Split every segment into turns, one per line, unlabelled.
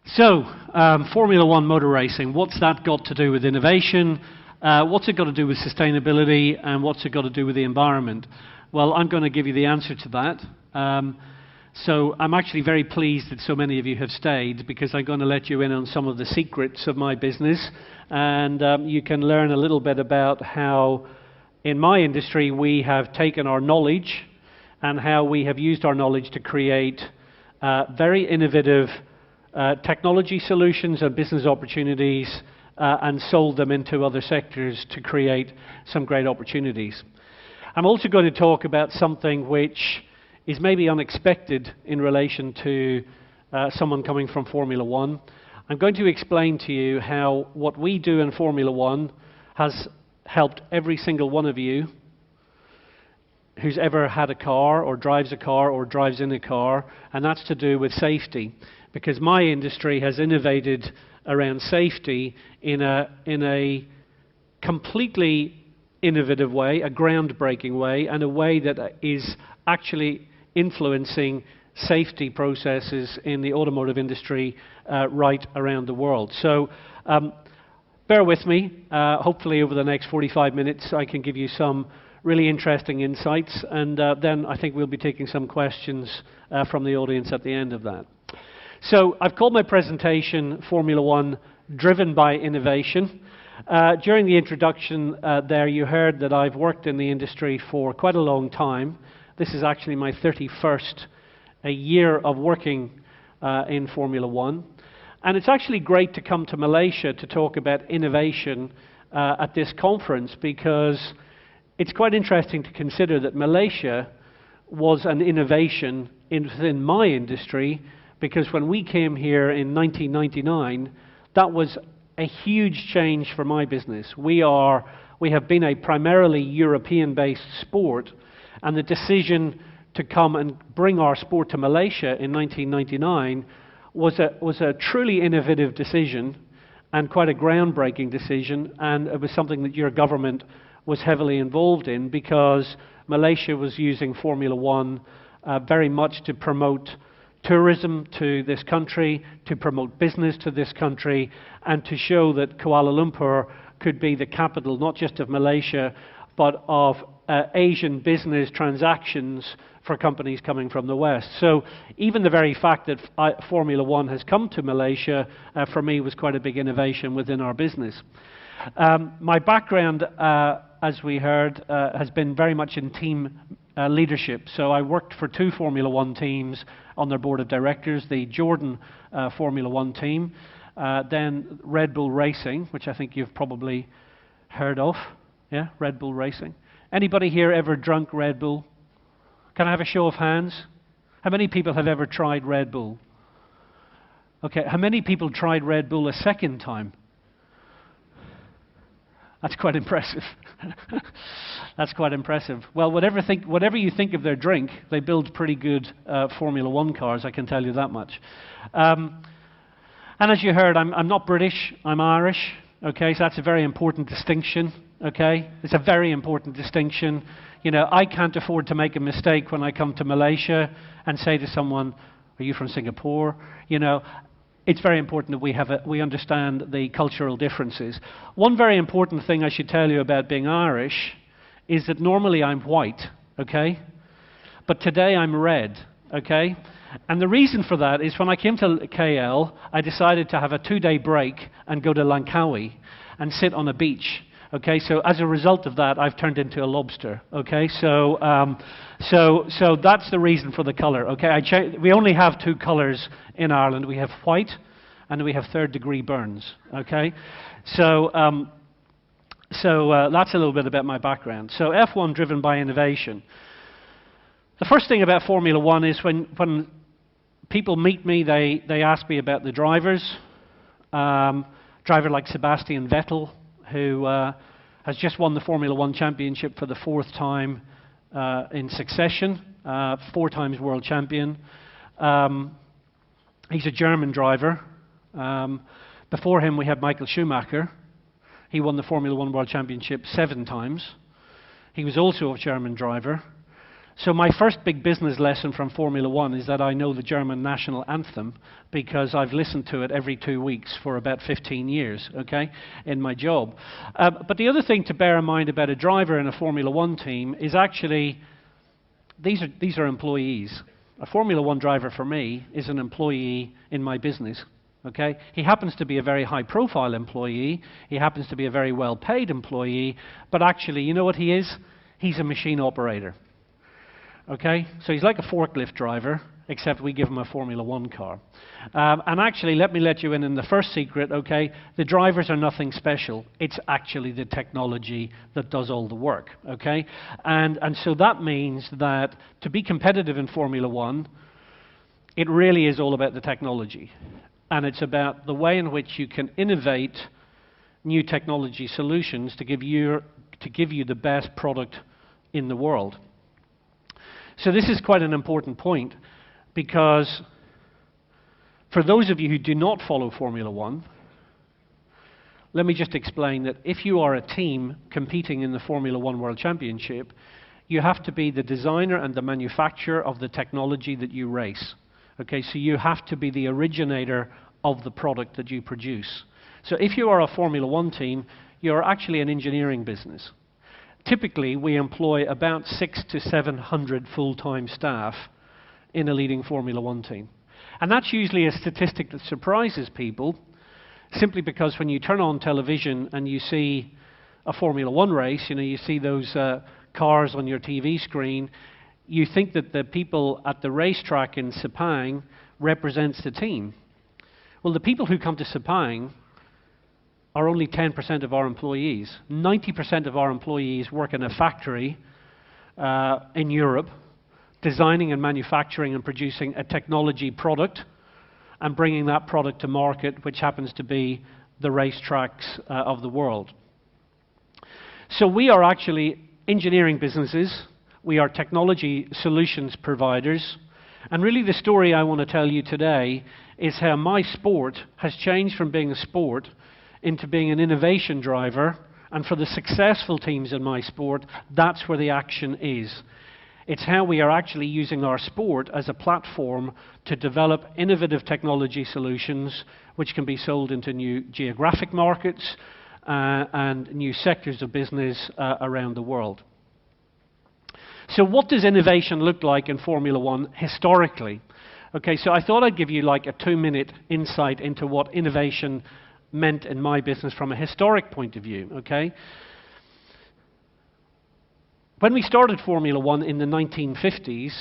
So, Formula One motor racing, what's that got to do with innovation? What's it got to do with sustainability? And what's it got to do with the environment? Well, I'm going to give you the answer to that. So I'm actually very pleased that so many of you have stayed, because I'm going to let you in on some of the secrets of my business, and you can learn a little bit about how in my industry we have taken our knowledge and how we have used our knowledge to create very innovative technology solutions and business opportunities and sold them into other sectors to create some great opportunities. I'm also going to talk about something which is maybe unexpected in relation to someone coming from Formula One. I'm going to explain to you how what we do in Formula One has helped every single one of you who's ever had a car or drives in a car, and that's to do with safety. Because my industry has innovated around safety in a completely innovative way, a groundbreaking way, and a way that is actually influencing safety processes in the automotive industry right around the world. So bear with me. Hopefully over the next 45 minutes I can give you some really interesting insights, and then I think we'll be taking some questions from the audience at the end of that. So I've called my presentation Formula One Driven by Innovation. During the introduction there, you heard that I've worked in the industry for quite a long time. This is actually my 31st year of working in Formula One. And it's actually great to come to Malaysia to talk about innovation at this conference, because it's quite interesting to consider that Malaysia was an innovation within my industry, because when we came here in 1999, that was a huge change for my business. We have been a primarily European-based sport, and the decision to come and bring our sport to Malaysia in 1999 was a truly innovative decision and quite a groundbreaking decision, and it was something that your government was heavily involved in, because Malaysia was using Formula One very much to promote tourism to this country, to promote business to this country, and to show that Kuala Lumpur could be the capital not just of Malaysia, but of Asian business transactions for companies coming from the West. So even the very fact that Formula One has come to Malaysia, for me, was quite a big innovation within our business. My background, as we heard, has been very much in team leadership. So I worked for 2 Formula One teams on their board of directors, the Jordan Formula One team, then Red Bull Racing, which I think you've probably heard of. Yeah, Red Bull Racing. Anybody here ever drunk Red Bull? Can I have a show of hands? How many people have ever tried Red Bull? Okay, how many people tried Red Bull a second time? That's quite impressive. That's quite impressive. Well, whatever you think of their drink, they build pretty good Formula One cars, I can tell you that much. And as you heard, I'm not British, I'm Irish. Okay, so that's a very important distinction. Okay, it's a very important distinction. You know, I can't afford to make a mistake when I come to Malaysia and say to someone, "Are you from Singapore?" You know, it's very important that we understand the cultural differences. One very important thing I should tell you about being Irish is that normally I'm white, okay? But today I'm red, okay? And the reason for that is when I came to KL, I decided to have a 2-day break and go to Langkawi and sit on a beach. Okay, so as a result of that, I've turned into a lobster. Okay, so that's the reason for the color. Okay, we only have 2 colors in Ireland. We have white, and we have 3rd-degree burns. Okay, so that's a little bit about my background. So F1 driven by innovation. The first thing about Formula One is when people meet me, they ask me about the drivers. Driver like Sebastian Vettel, who has just won the Formula One championship for the 4th time in succession, 4 times world champion. He's a German driver. Before him we had Michael Schumacher. He won the Formula One world championship 7 times. He was also a German driver. So my first big business lesson from Formula One is that I know the German national anthem because I've listened to it every 2 weeks for about 15 years, okay, in my job. But the other thing to bear in mind about a driver in a Formula One team is actually these are employees. A Formula One driver for me is an employee in my business. Okay? He happens to be a very high-profile employee. He happens to be a very well-paid employee. But actually, you know what he is? He's a machine operator. Okay? So he's like a forklift driver, except we give him a Formula One car. And actually, let me let you in the first secret, okay? The drivers are nothing special. It's actually the technology that does all the work, okay? And so that means that to be competitive in Formula One, it really is all about the technology. And it's about the way in which you can innovate new technology solutions to give you the best product in the world. So this is quite an important point, because for those of you who do not follow Formula One, let me just explain that if you are a team competing in the Formula One World Championship, you have to be the designer and the manufacturer of the technology that you race. Okay, so you have to be the originator of the product that you produce. So if you are a Formula One team, you're actually an engineering business. Typically, we employ about 600 to 700 full-time staff in a leading Formula One team. And that's usually a statistic that surprises people, simply because when you turn on television and you see a Formula One race, you know, you see those cars on your TV screen, you think that the people at the racetrack in Sepang represents the team. Well, the people who come to Sepang are only 10% of our employees. 90% of our employees work in a factory in Europe, designing and manufacturing and producing a technology product and bringing that product to market, which happens to be the racetracks of the world. So we are actually engineering businesses. We are technology solutions providers. And really the story I want to tell you today is how my sport has changed from being a sport into being an innovation driver. And for the successful teams in my sport, that's where the action is. It's how we are actually using our sport as a platform to develop innovative technology solutions which can be sold into new geographic markets and new sectors of business around the world. So what does innovation look like in Formula One historically? Okay, so I thought I'd give you like a 2-minute insight into what innovation meant in my business from a historic point of view, okay? When we started Formula One in the 1950s,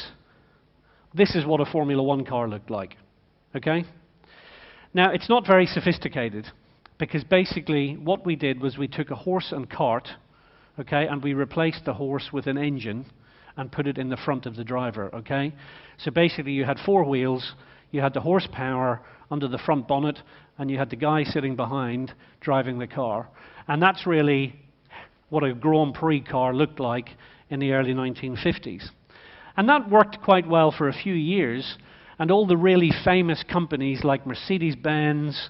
this is what a Formula One car looked like, okay? Now, it's not very sophisticated, because basically what we did was we took a horse and cart, okay, and we replaced the horse with an engine and put it in the front of the driver, okay? So basically you had 4 wheels, you had the horsepower under the front bonnet, and you had the guy sitting behind driving the car. And that's really what a Grand Prix car looked like in the early 1950s. And that worked quite well for a few years, and all the really famous companies like Mercedes-Benz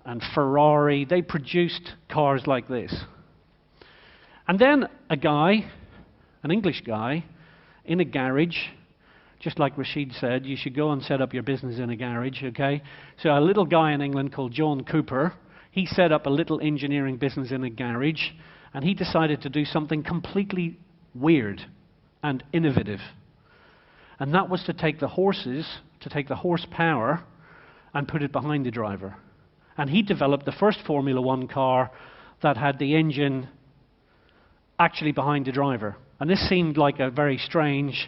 and Ferrari, they produced cars like this. And then a guy, an English guy, in a garage, just like Rashid said, you should go and set up your business in a garage, okay? So a little guy in England called John Cooper, he set up a little engineering business in a garage, and he decided to do something completely weird and innovative. And that was to take the horses, to take the horsepower, and put it behind the driver. And he developed the first Formula One car that had the engine actually behind the driver. And this seemed like a very strange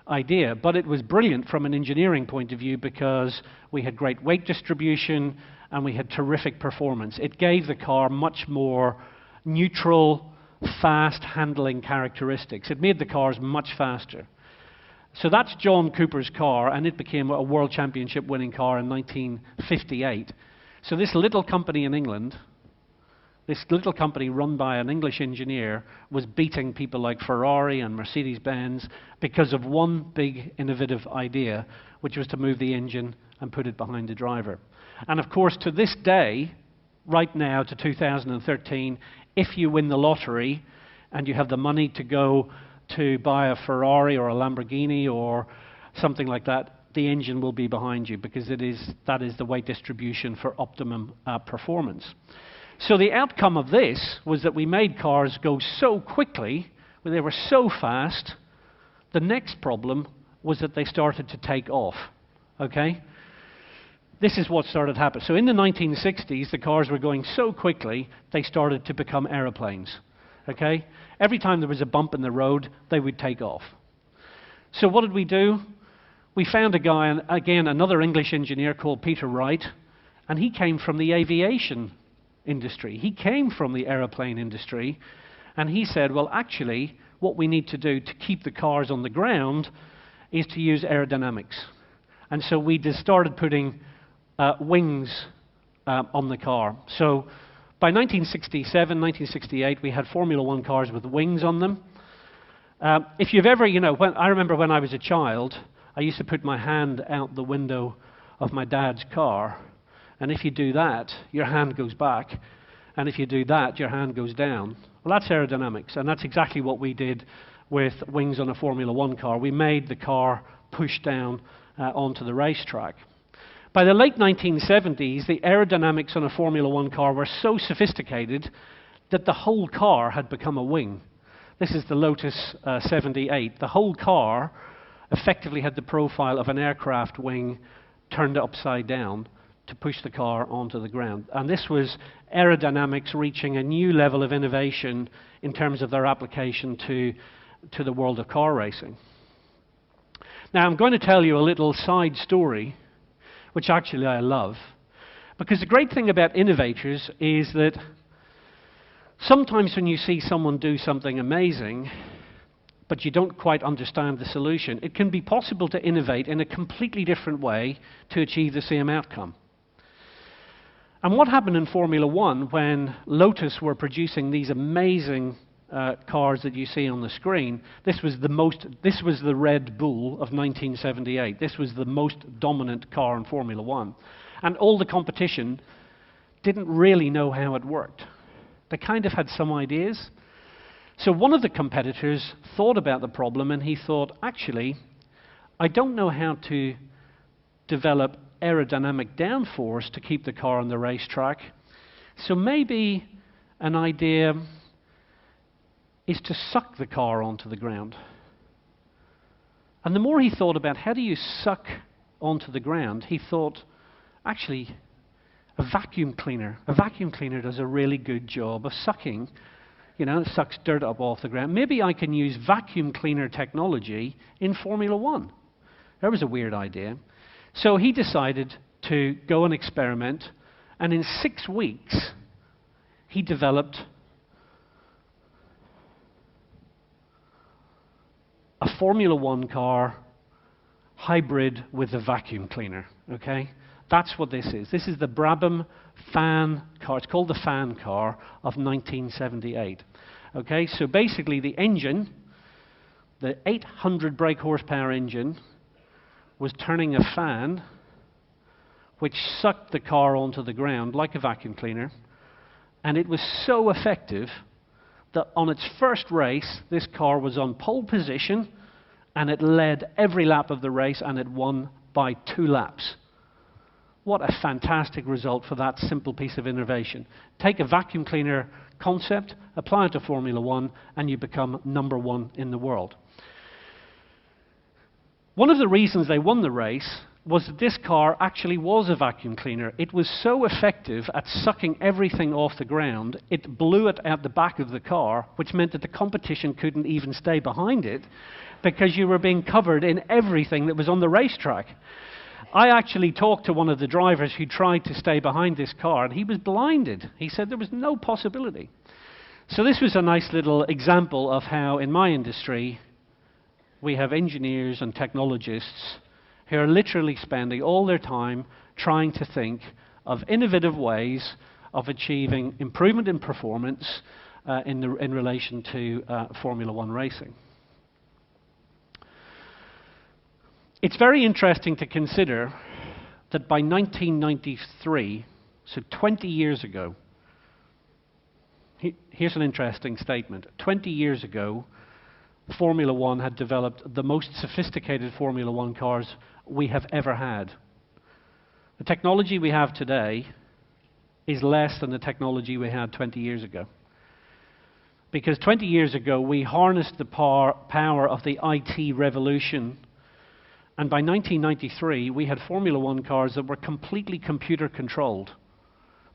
idea, but it was brilliant from an engineering point of view because we had great weight distribution and we had terrific performance. It gave the car much more neutral, fast handling characteristics. It made the cars much faster. So that's John Cooper's car, and it became a World Championship winning car in 1958. So this little company in England, this little company run by an English engineer, was beating people like Ferrari and Mercedes-Benz because of one big innovative idea, which was to move the engine and put it behind the driver. And of course, to this day, right now to 2013, if you win the lottery and you have the money to go to buy a Ferrari or a Lamborghini or something like that, the engine will be behind you because that is the weight distribution for optimum performance. So the outcome of this was that we made cars go so quickly, they were so fast, the next problem was that they started to take off. Okay? This is what started happening. So in the 1960s, the cars were going so quickly, they started to become aeroplanes. Okay? Every time there was a bump in the road, they would take off. So what did we do? We found a guy, and again, another English engineer called Peter Wright, and he came from the aviation industry. He came from the aeroplane industry, and he said, well, actually, what we need to do to keep the cars on the ground is to use aerodynamics. And so we just started putting wings on the car. So by 1967, 1968, we had Formula One cars with wings on them. If you've ever, I remember when I was a child, I used to put my hand out the window of my dad's car, and if you do that, your hand goes back, and if you do that, your hand goes down. Well, that's aerodynamics, and that's exactly what we did with wings on a Formula One car. We made the car push down onto the racetrack. By the late 1970s, the aerodynamics on a Formula One car were so sophisticated that the whole car had become a wing. This is the Lotus 78. The whole car effectively had the profile of an aircraft wing turned upside down to push the car onto the ground. And this was aerodynamics reaching a new level of innovation in terms of their application to the world of car racing. Now, I'm going to tell you a little side story, which actually I love, because the great thing about innovators is that sometimes when you see someone do something amazing, but you don't quite understand the solution, it can be possible to innovate in a completely different way to achieve the same outcome. And what happened in Formula One when Lotus were producing these amazing cars that you see on the screen? This was the Red Bull of 1978. This was the most dominant car in Formula One. And all the competition didn't really know how it worked. They kind of had some ideas. So one of the competitors thought about the problem, and he thought, actually, I don't know how to develop aerodynamic downforce to keep the car on the racetrack, so maybe an idea is to suck the car onto the ground. And the more he thought about how do you suck onto the ground, he thought, actually, a vacuum cleaner does a really good job of sucking. It sucks dirt up off the ground. Maybe I can use vacuum cleaner technology in Formula One. That was a weird idea. So he decided to go and experiment, and in 6 weeks, he developed a Formula One car hybrid with a vacuum cleaner. Okay? That's what this is. This is the Brabham fan car. It's called the fan car of 1978. Okay, so basically the engine, the 800 brake horsepower engine, was turning a fan which sucked the car onto the ground like a vacuum cleaner, and it was so effective that on its first race, this car was on pole position, and it led every lap of the race, and it won by 2 laps. What a fantastic result for that simple piece of innovation. Take a vacuum cleaner concept, apply it to Formula One, and you become number one in the world. One of the reasons they won the race was that this car actually was a vacuum cleaner. It was so effective at sucking everything off the ground, it blew it out the back of the car, which meant that the competition couldn't even stay behind it because you were being covered in everything that was on the racetrack. I actually talked to one of the drivers who tried to stay behind this car, and he was blinded. He said there was no possibility. So this was a nice little example of how, in my industry, we have engineers and technologists who are literally spending all their time trying to think of innovative ways of achieving improvement in performance in relation to Formula One racing. It's very interesting to consider that by 1993, so 20 years ago, here's an interesting statement. 20 years ago, Formula One had developed the most sophisticated Formula One cars we have ever had. The technology we have today is less than the technology we had 20 years ago. Because 20 years ago, we harnessed the power of the IT revolution, and by 1993, we had Formula One cars that were completely computer controlled.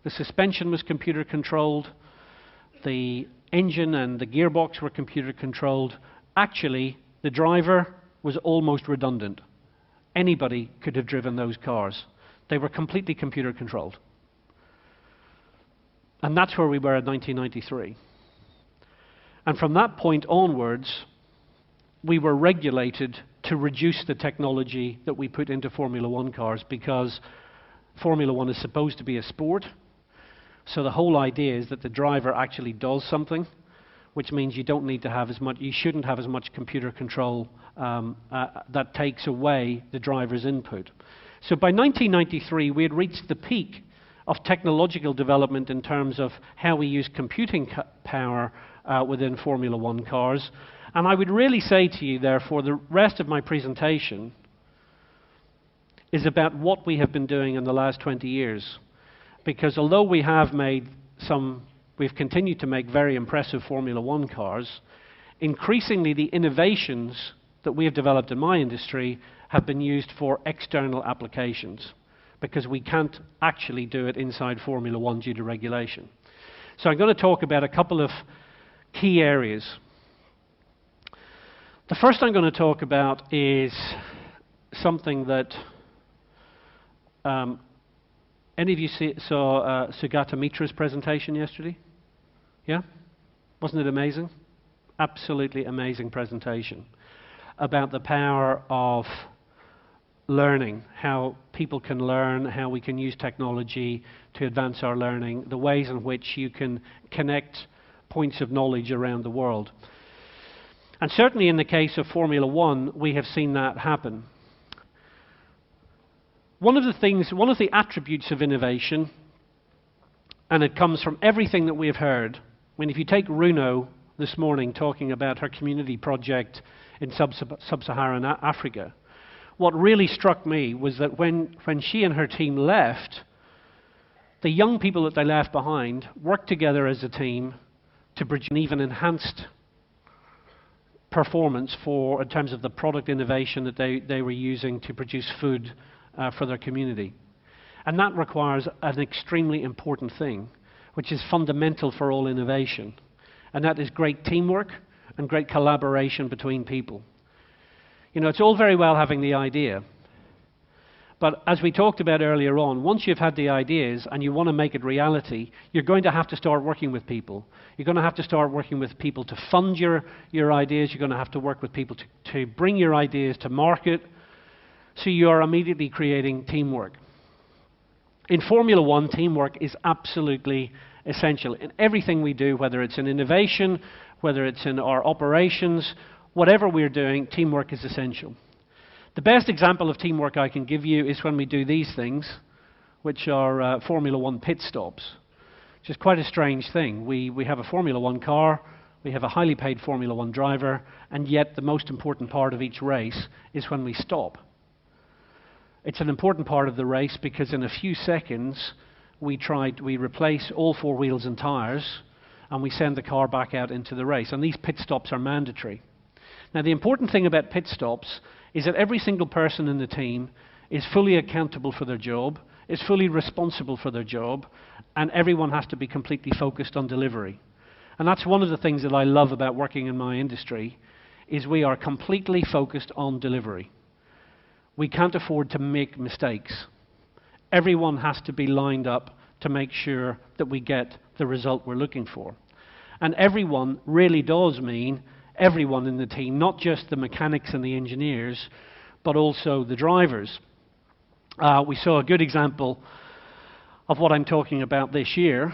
The suspension was computer controlled, the engine and the gearbox were computer controlled. Actually, the driver was almost redundant. Anybody could have driven those cars. They were completely computer controlled. And that's where we were in 1993. And from that point onwards, we were regulated to reduce the technology that we put into Formula One cars, because Formula One is supposed to be a sport. So the whole idea is that the driver actually does something, which means you don't need to have as much, you shouldn't have as much computer control that takes away the driver's input. So by 1993, we had reached the peak of technological development in terms of how we use computing power within Formula One cars. And I would really say to you, therefore, the rest of my presentation is about what we have been doing in the last 20 years. Because although we have made we've continued to make very impressive Formula One cars, increasingly the innovations that we have developed in my industry have been used for external applications, because we can't actually do it inside Formula One due to regulation. So I'm going to talk about a couple of key areas. The first I'm going to talk about is something that any of you saw Sugata Mitra's presentation yesterday? Yeah? Wasn't it amazing? Absolutely amazing presentation about the power of learning, how people can learn, how we can use technology to advance our learning, the ways in which you can connect points of knowledge around the world. And certainly in the case of Formula One, we have seen that happen. One of the attributes of innovation, and it comes from everything that we have heard. I mean, if you take Runo this morning talking about her community project in sub-Saharan Africa, what really struck me was that when she and her team left, the young people that they left behind worked together as a team to produce an even enhanced performance in terms of the product innovation that they were using to produce food for their community. And that requires an extremely important thing, which is fundamental for all innovation. And that is great teamwork and great collaboration between people. You know, it's all very well having the idea. But as we talked about earlier on, once you've had the ideas and you want to make it reality, you're going to have to start working with people. You're going to have to start working with people to fund your ideas. You're going to have to work with people to bring your ideas to market. So you are immediately creating teamwork. In Formula One, teamwork is absolutely essential. In everything we do, whether it's in innovation, whether it's in our operations, whatever we're doing, teamwork is essential. The best example of teamwork I can give you is when we do these things, which are Formula One pit stops, which is quite a strange thing. We have a Formula One car, we have a highly paid Formula One driver, and yet the most important part of each race is when we stop. It's an important part of the race because in a few seconds we replace all four wheels and tyres and we send the car back out into the race. And these pit stops are mandatory. Now the important thing about pit stops is that every single person in the team is fully accountable for their job, is fully responsible for their job, and everyone has to be completely focused on delivery. And that's one of the things that I love about working in my industry, is we are completely focused on delivery. We can't afford to make mistakes. Everyone has to be lined up to make sure that we get the result we're looking for. And everyone really does mean everyone in the team, not just the mechanics and the engineers, but also the drivers. We saw a good example of what I'm talking about this year.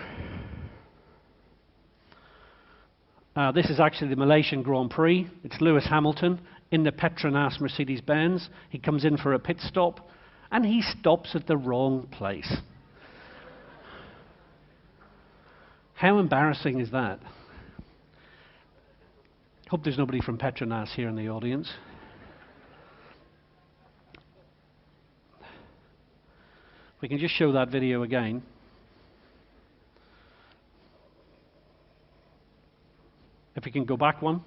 This is actually the Malaysian Grand Prix. It's Lewis Hamilton in the Petronas Mercedes-Benz. He comes in for a pit stop, and he stops at the wrong place. How embarrassing is that? Hope there's nobody from Petronas here in the audience. We can just show that video again. If we can go back one.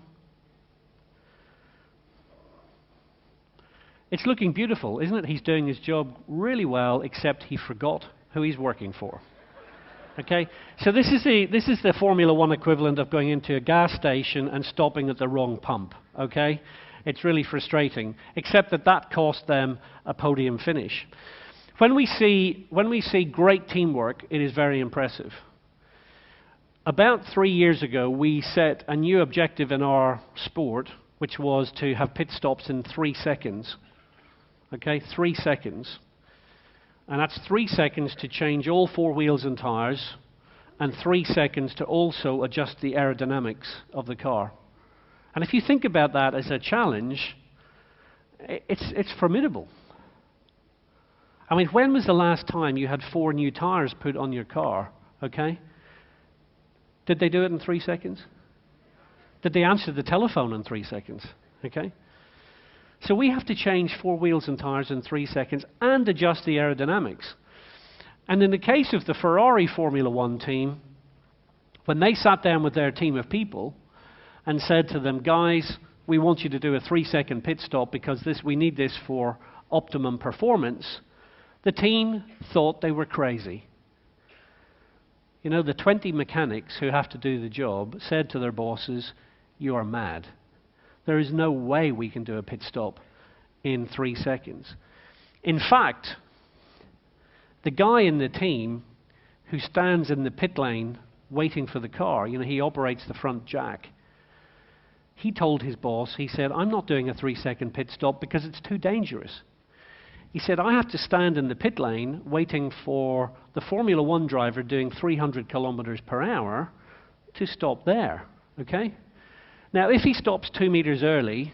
It's looking beautiful, isn't it? He's doing his job really well, except he forgot who he's working for. Okay? So this is the Formula One equivalent of going into a gas station and stopping at the wrong pump. Okay? It's really frustrating, except that cost them a podium finish. When we see great teamwork, it is very impressive. About 3 years ago, we set a new objective in our sport, which was to have pit stops in 3 seconds. Okay, 3 seconds. And that's 3 seconds to change all 4 wheels and tires, and 3 seconds to also adjust the aerodynamics of the car. And if you think about that as a challenge, it's formidable. I mean, when was the last time you had 4 new tires put on your car? Okay? Did they do it in 3 seconds? Did they answer the telephone in 3 seconds? Okay? So we have to change 4 wheels and tires in 3 seconds and adjust the aerodynamics. And in the case of the Ferrari Formula One team, when they sat down with their team of people and said to them, guys, we want you to do a 3-second pit stop because we need this for optimum performance, the team thought they were crazy. You know, the 20 mechanics who have to do the job said to their bosses, you are mad. There is no way we can do a pit stop in 3 seconds. In fact, the guy in the team who stands in the pit lane waiting for the car, you know, he operates the front jack. He told his boss, he said, I'm not doing a 3-second pit stop because it's too dangerous. He said, I have to stand in the pit lane waiting for the Formula One driver doing 300 kilometers per hour to stop there. Okay? Now, if he stops 2 meters early,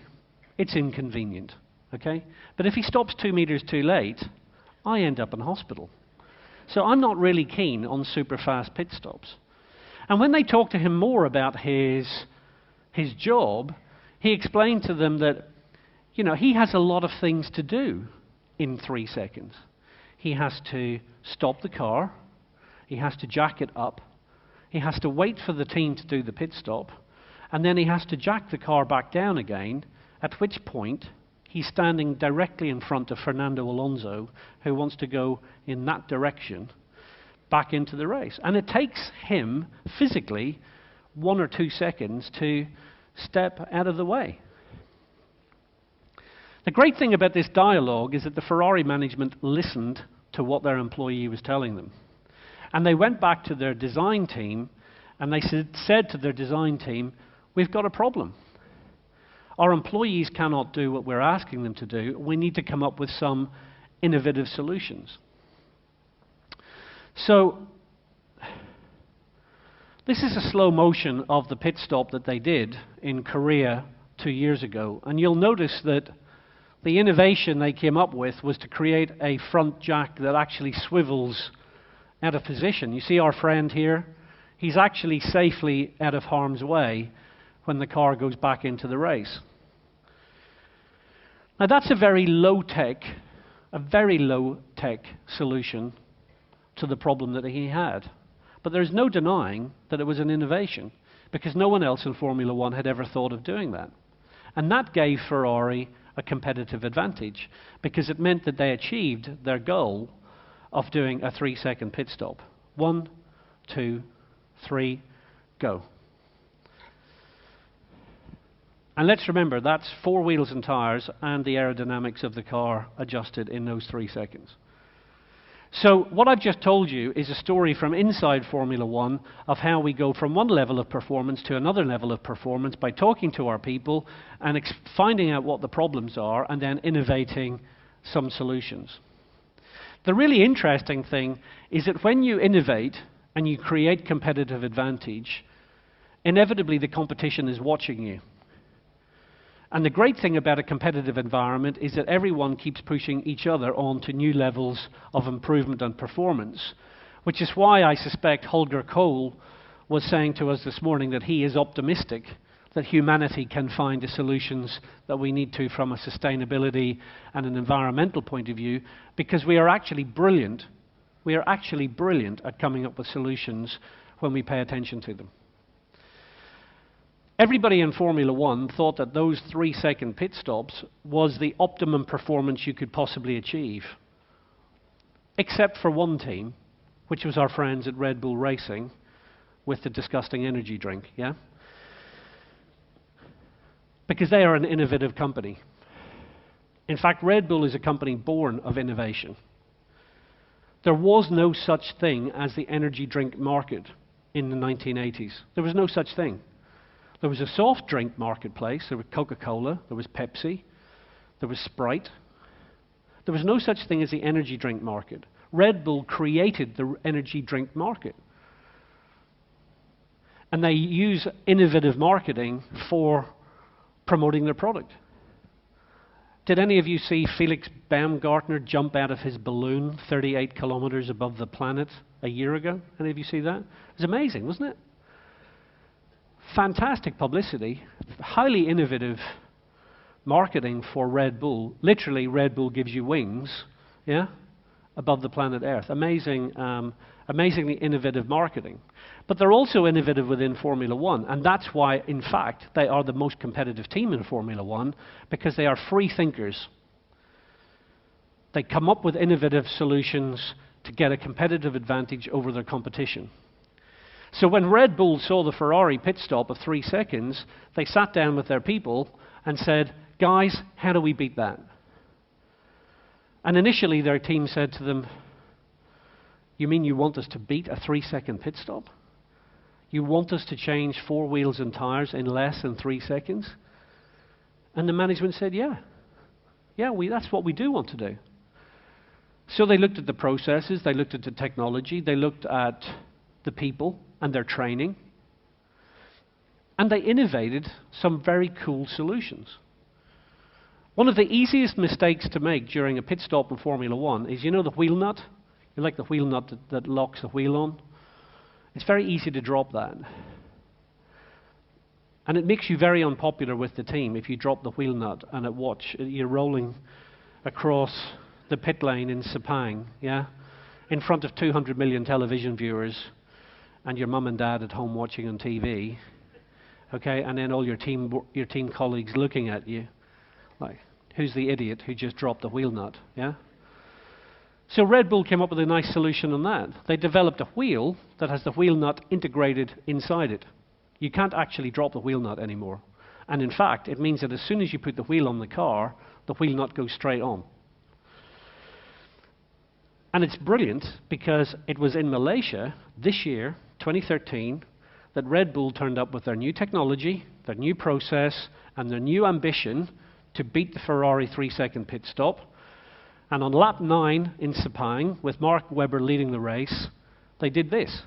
it's inconvenient. Okay? But if he stops 2 meters too late, I end up in hospital. So I'm not really keen on super fast pit stops. And when they talked to him more about his job, he explained to them that, you know, he has a lot of things to do in 3 seconds. He has to stop the car, he has to jack it up, he has to wait for the team to do the pit stop, and then he has to jack the car back down again, at which point he's standing directly in front of Fernando Alonso, who wants to go in that direction back into the race. And it takes him physically 1 or 2 seconds to step out of the way. The great thing about this dialogue is that the Ferrari management listened to what their employee was telling them. And they went back to their design team and they said to their design team, we've got a problem. Our employees cannot do what we're asking them to do. We need to come up with some innovative solutions. So this is a slow motion of the pit stop that they did in Korea 2 years ago. And you'll notice that the innovation they came up with was to create a front jack that actually swivels out of position. You see our friend here? He's actually safely out of harm's way when the car goes back into the race. Now that's a very low-tech solution to the problem that he had. But there's no denying that it was an innovation, because no one else in Formula One had ever thought of doing that. And that gave Ferrari a competitive advantage, because it meant that they achieved their goal of doing a 3-second pit stop. 1, 2, 3, go. And let's remember, that's 4 wheels and tires and the aerodynamics of the car adjusted in those 3 seconds. So what I've just told you is a story from inside Formula One of how we go from one level of performance to another level of performance by talking to our people and finding out what the problems are and then innovating some solutions. The really interesting thing is that when you innovate and you create competitive advantage, inevitably the competition is watching you. And the great thing about a competitive environment is that everyone keeps pushing each other on to new levels of improvement and performance, which is why I suspect Holger Kohl was saying to us this morning that he is optimistic that humanity can find the solutions that we need to from a sustainability and an environmental point of view, because we are actually brilliant. We are actually brilliant at coming up with solutions when we pay attention to them. Everybody in Formula One thought that those 3-second pit stops was the optimum performance you could possibly achieve, except for one team, which was our friends at Red Bull Racing with the disgusting energy drink, yeah? Because they are an innovative company. In fact, Red Bull is a company born of innovation. There was no such thing as the energy drink market in the 1980s. There was no such thing. There was a soft drink marketplace. There was Coca-Cola, there was Pepsi, there was Sprite. There was no such thing as the energy drink market. Red Bull created the energy drink market. And they use innovative marketing for promoting their product. Did any of you see Felix Baumgartner jump out of his balloon 38 kilometers above the planet a year ago? Any of you see that? It was amazing, wasn't it? Fantastic publicity, highly innovative marketing for Red Bull. Literally, Red Bull gives you wings, yeah, above the planet Earth. Amazing, amazingly innovative marketing. But they're also innovative within Formula One, and that's why, in fact, they are the most competitive team in Formula One, because they are free thinkers. They come up with innovative solutions to get a competitive advantage over their competition. So when Red Bull saw the Ferrari pit stop of 3 seconds, they sat down with their people and said, guys, how do we beat that? And initially their team said to them, you mean you want us to beat a 3-second pit stop? You want us to change 4 wheels and tires in less than 3 seconds? And the management said, yeah, that's what we do want to do. So they looked at the processes, they looked at the technology, they looked at the people and their training, and they innovated some very cool solutions. One of the easiest mistakes to make during a pit stop in Formula One is, you know, the wheel nut? You like the wheel nut that locks the wheel on? It's very easy to drop that. And it makes you very unpopular with the team if you drop the wheel nut and you're rolling across the pit lane in Sepang, yeah, in front of 200 million television viewers and your mum and dad at home watching on TV, okay, and then all your team colleagues looking at you like, who's the idiot who just dropped the wheel nut, yeah? So Red Bull came up with a nice solution on that. They developed a wheel that has the wheel nut integrated inside it. You can't actually drop the wheel nut anymore. And in fact, it means that as soon as you put the wheel on the car, the wheel nut goes straight on. And it's brilliant because it was in Malaysia this year, 2013, that Red Bull turned up with their new technology, their new process, and their new ambition to beat the Ferrari 3-second pit stop. And on lap 9 in Sepang, with Mark Webber leading the race, they did this.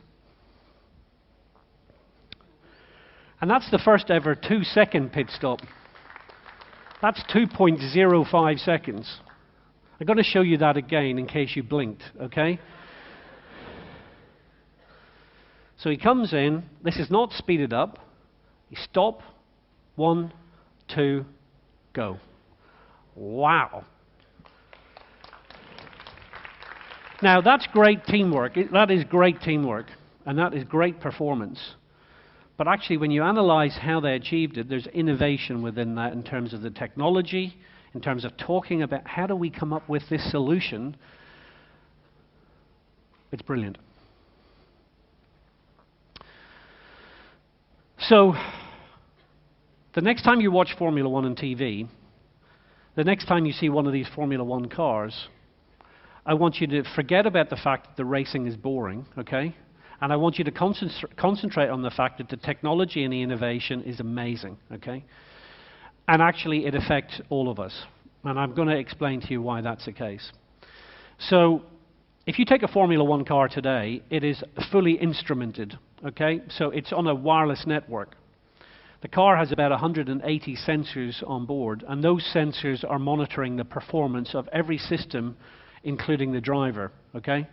And that's the first ever 2-second pit stop. That's 2.05 seconds. I'm going to show you that again in case you blinked, okay? So he comes in. This is not speeded up. You stop. 1, 2, go. Wow. Now, that's great teamwork. That is great teamwork, and that is great performance. But actually, when you analyze how they achieved it, there's innovation within that in terms of the technology, in terms of talking about how do we come up with this solution. It's brilliant. So, the next time you watch Formula One on TV, the next time you see one of these Formula One cars, I want you to forget about the fact that the racing is boring, okay? And I want you to concentrate on the fact that the technology and the innovation is amazing, okay? And actually, it affects all of us. And I'm going to explain to you why that's the case. So, if you take a Formula One car today, it is fully instrumented, okay? So it's on a wireless network. The car has about 180 sensors on board, and those sensors are monitoring the performance of every system, including the driver, okay?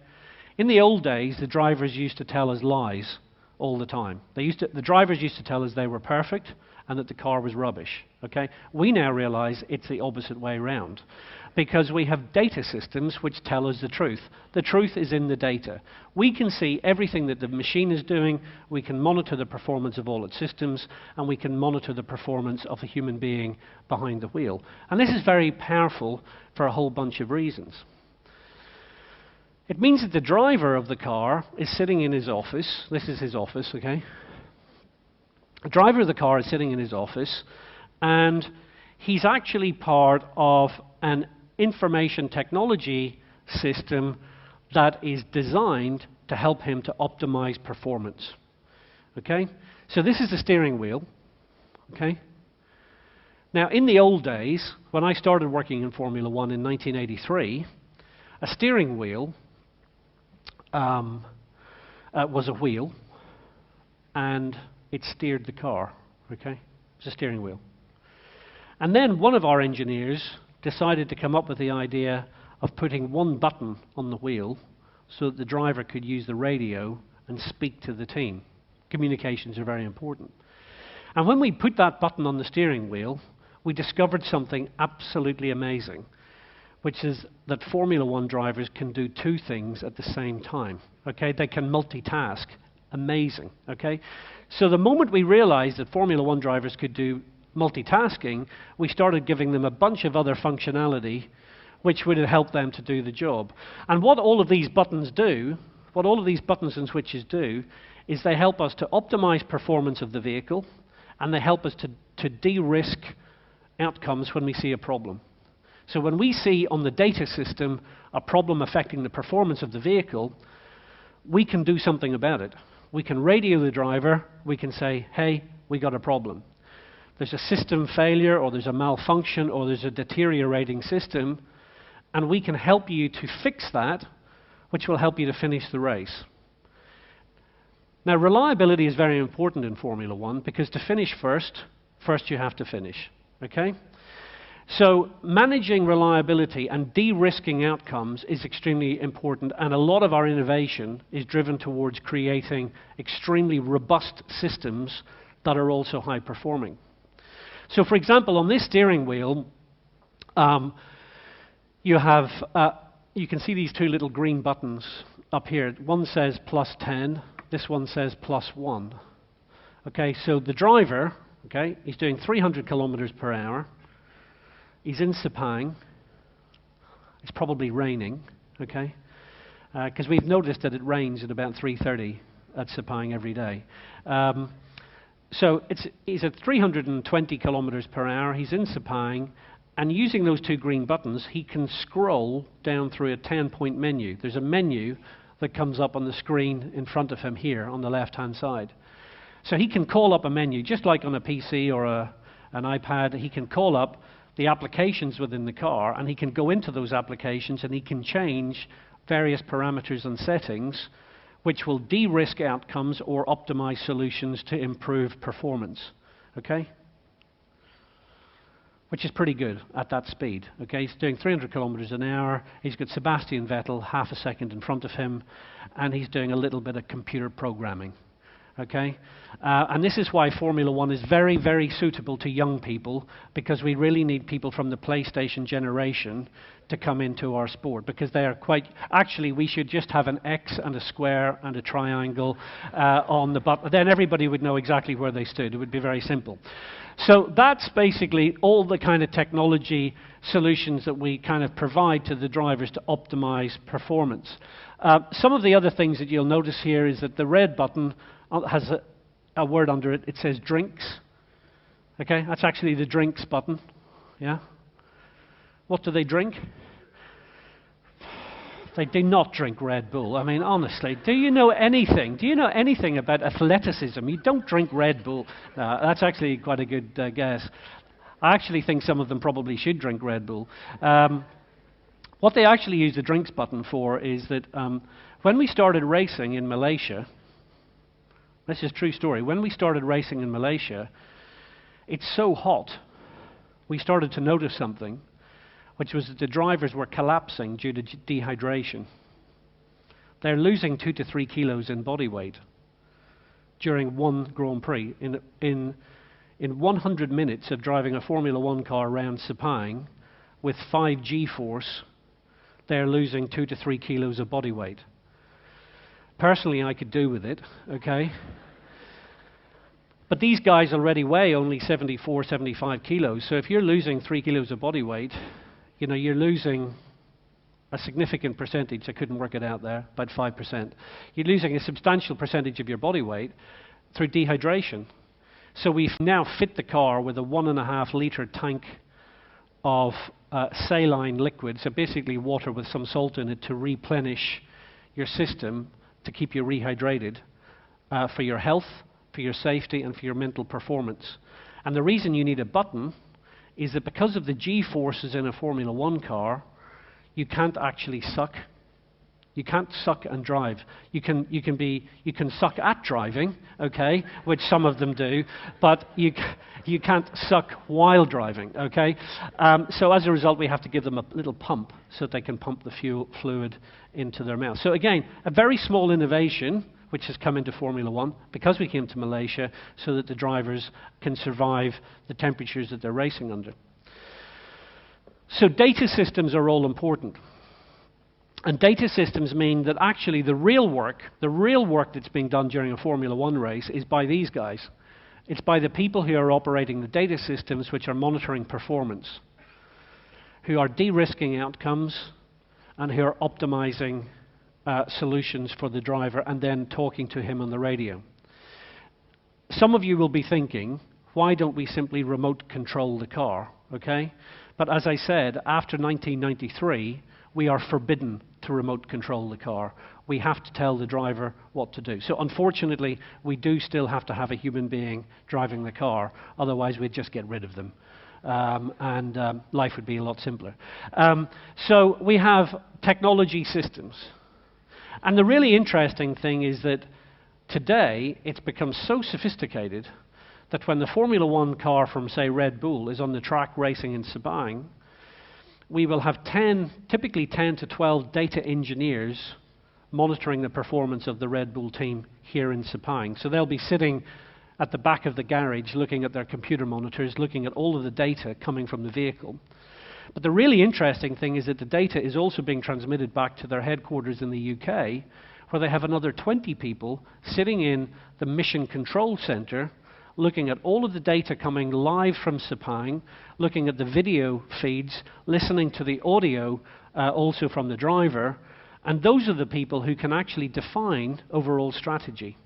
In the old days, the drivers used to tell us lies. all the time. The drivers used to tell us they were perfect and that the car was rubbish. Okay? We now realize it's the opposite way around, because we have data systems which tell us the truth. The truth is in the data. We can see everything that the machine is doing, we can monitor the performance of all its systems, and we can monitor the performance of the human being behind the wheel. And this is very powerful for a whole bunch of reasons. It means that the driver of the car is sitting in his office. This is his office, okay? The driver of the car is sitting in his office, and he's actually part of an information technology system that is designed to help him to optimize performance. Okay? So this is the steering wheel. Okay? Now, in the old days, when I started working in Formula One in 1983, a steering wheel was a wheel, and it steered the car. Okay? It's a steering wheel. And then one of our engineers decided to come up with the idea of putting one button on the wheel so that the driver could use the radio and speak to the team. Communications are very important. And when we put that button on the steering wheel, we discovered something absolutely amazing, which is that Formula One drivers can do two things at the same time. Okay? They can multitask. Amazing. Okay? So the moment we realized that Formula One drivers could do multitasking, we started giving them a bunch of other functionality which would help them to do the job. And what all of these buttons do, what all of these buttons and switches do, is they help us to optimize performance of the vehicle, and they help us to de-risk outcomes when we see a problem. So when we see on the data system a problem affecting the performance of the vehicle, we can do something about it. We can radio the driver, we can say, hey, we got a problem. There's a system failure, or there's a malfunction, or there's a deteriorating system, and we can help you to fix that, which will help you to finish the race. Now, reliability is very important in Formula One, because to finish first you have to finish. Okay? So managing reliability and de-risking outcomes is extremely important, and a lot of our innovation is driven towards creating extremely robust systems that are also high performing. So for example, on this steering wheel, you can see these two little green buttons up here. One says +10, this one says +1. Okay, so the driver, okay, he's doing 300 kilometers per hour. He's in Sepang. It's probably raining, okay? Because we've noticed that it rains at about 3:30 at Sepang every day. So he's at 320 kilometers per hour. He's in Sepang, and using those two green buttons, he can scroll down through a 10-point menu. There's a menu that comes up on the screen in front of him here on the left-hand side. So he can call up a menu, just like on a PC or an iPad. He can call up the applications within the car, and he can go into those applications and he can change various parameters and settings which will de-risk outcomes or optimize solutions to improve performance. Okay? Which is pretty good at that speed. Okay? He's doing 300 kilometers an hour. He's got Sebastian Vettel half a second in front of him, and he's doing a little bit of computer programming. Okay? And this is why Formula One is very, very suitable to young people, because we really need people from the PlayStation generation to come into our sport, because they are quite... Actually, we should just have an X and a square and a triangle on the button. Then everybody would know exactly where they stood. It would be very simple. So that's basically all the kind of technology solutions that we kind of provide to the drivers to optimize performance. Some of the other things that you'll notice here is that the red button has a word under it. It says drinks. Okay, that's actually the drinks button. Yeah. What do they drink? They do not drink Red Bull. I mean, honestly, do you know anything? Do you know anything about athleticism? You don't drink Red Bull. No, that's actually quite a good guess. I actually think some of them probably should drink Red Bull. What they actually use the drinks button for is that when we started racing in Malaysia, this is a true story, when we started racing in Malaysia, it's so hot, we started to notice something, which was that the drivers were collapsing due to dehydration. They're losing 2 to 3 kilos in body weight. during one Grand Prix. In 100 minutes of driving a Formula One car around Sepang with 5 G-force, they're losing 2 to 3 kilos of body weight. Personally, I could do with it, okay? But these guys already weigh only 74, 75 kilos. So if you're losing 3 kilos of body weight, you know, you're losing a significant percentage. I couldn't work it out there, about 5%. You're losing a substantial percentage of your body weight through dehydration. So we've now fit the car with a 1.5 litre tank of saline liquid, so basically water with some salt in it to replenish your system to keep you rehydrated for your health, for your safety, and for your mental performance. And the reason you need a button is that because of the G-forces in a Formula One car, you can't actually suck. You can't suck and drive. You can suck at driving, okay, which some of them do, but you can't suck while driving, okay. So as a result, we have to give them a little pump so that they can pump the fluid into their mouth. So again, a very small innovation which has come into Formula One because we came to Malaysia, so that the drivers can survive the temperatures that they're racing under. So data systems are all important. And data systems mean that actually the real work that's being done during a Formula One race is by these guys. It's by the people who are operating the data systems which are monitoring performance, who are de-risking outcomes, and who are optimizing solutions for the driver and then talking to him on the radio. Some of you will be thinking, why don't we simply remote control the car, okay? But as I said, after 1993, we are forbidden to remote control the car. We have to tell the driver what to do. So unfortunately, we do still have to have a human being driving the car, otherwise we'd just get rid of them. And life would be a lot simpler. So we have technology systems. And the really interesting thing is that today it's become so sophisticated that when the Formula One car from, say, Red Bull is on the track racing in Sepang, we will have typically 10 to 12 data engineers monitoring the performance of the Red Bull team here in Sepang. So they'll be sitting at the back of the garage looking at their computer monitors, looking at all of the data coming from the vehicle. But the really interesting thing is that the data is also being transmitted back to their headquarters in the UK, where they have another 20 people sitting in the mission control center, looking at all of the data coming live from Sepang, looking at the video feeds, listening to the audio also from the driver, and those are the people who can actually define overall strategy.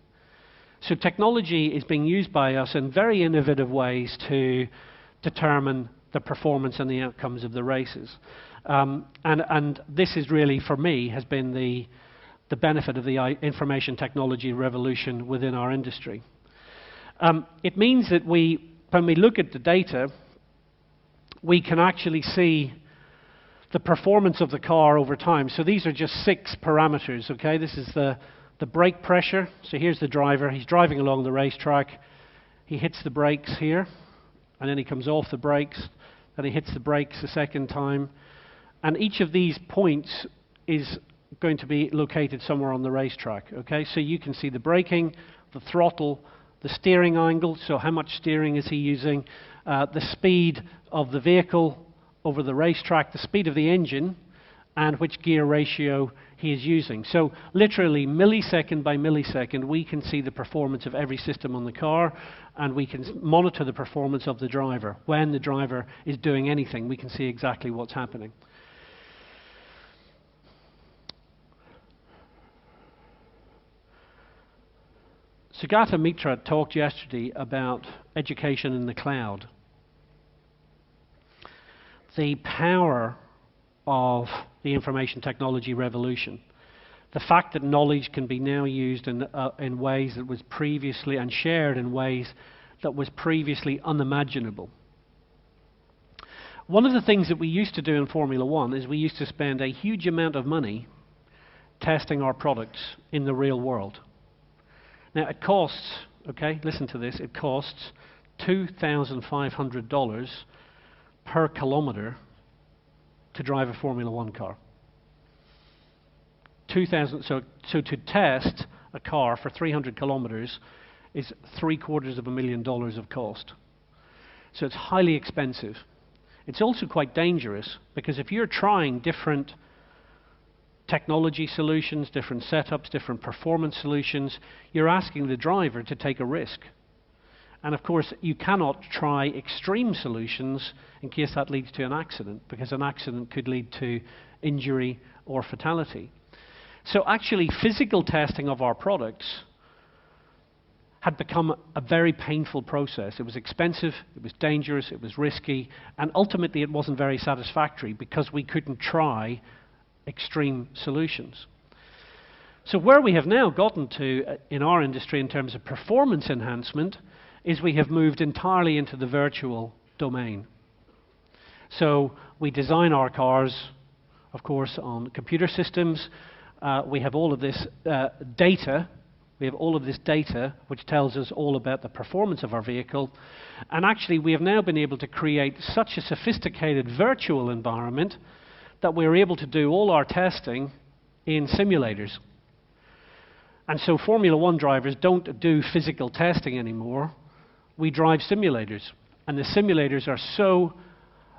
So technology is being used by us in very innovative ways to determine the performance and the outcomes of the races. And this is really, for me, has been the benefit of the information technology revolution within our industry. It means that when we look at the data, we can actually see the performance of the car over time. So these are just 6 parameters, okay? This is the brake pressure. So here's the driver. He's driving along the racetrack. He hits the brakes here, and then he comes off the brakes. Then he hits the brakes a second time. And each of these points is going to be located somewhere on the racetrack, okay? So you can see the braking, the throttle, the steering angle, so how much steering is he using, the speed of the vehicle over the racetrack, the speed of the engine, and which gear ratio he is using. So literally millisecond by millisecond, we can see the performance of every system on the car, and we can monitor the performance of the driver. When the driver is doing anything, we can see exactly what's happening. Sugata Mitra talked yesterday about education in the cloud. The power of the information technology revolution. The fact that knowledge can be now used in ways that was previously, and shared in ways that was previously unimaginable. One of the things that we used to do in Formula One is we used to spend a huge amount of money testing our products in the real world. Now it costs, okay, listen to this, it costs $2,500 per kilometer to drive a Formula One car. So to test a car for 300 kilometers, is $750,000 of cost. So it's highly expensive. It's also quite dangerous, because if you're trying different technology solutions, different setups, different performance solutions, you're asking the driver to take a risk. And of course, you cannot try extreme solutions in case that leads to an accident, because an accident could lead to injury or fatality. So actually, physical testing of our products had become a very painful process. It was expensive, it was dangerous, it was risky, and ultimately it wasn't very satisfactory because we couldn't try extreme solutions. So where we have now gotten to in our industry in terms of performance enhancement is we have moved entirely into the virtual domain. So we design our cars, of course, on computer systems. We have all of this data. We have all of this data which tells us all about the performance of our vehicle. And actually, we have now been able to create such a sophisticated virtual environment that we're able to do all our testing in simulators. And so Formula One drivers don't do physical testing anymore. We drive simulators. And the simulators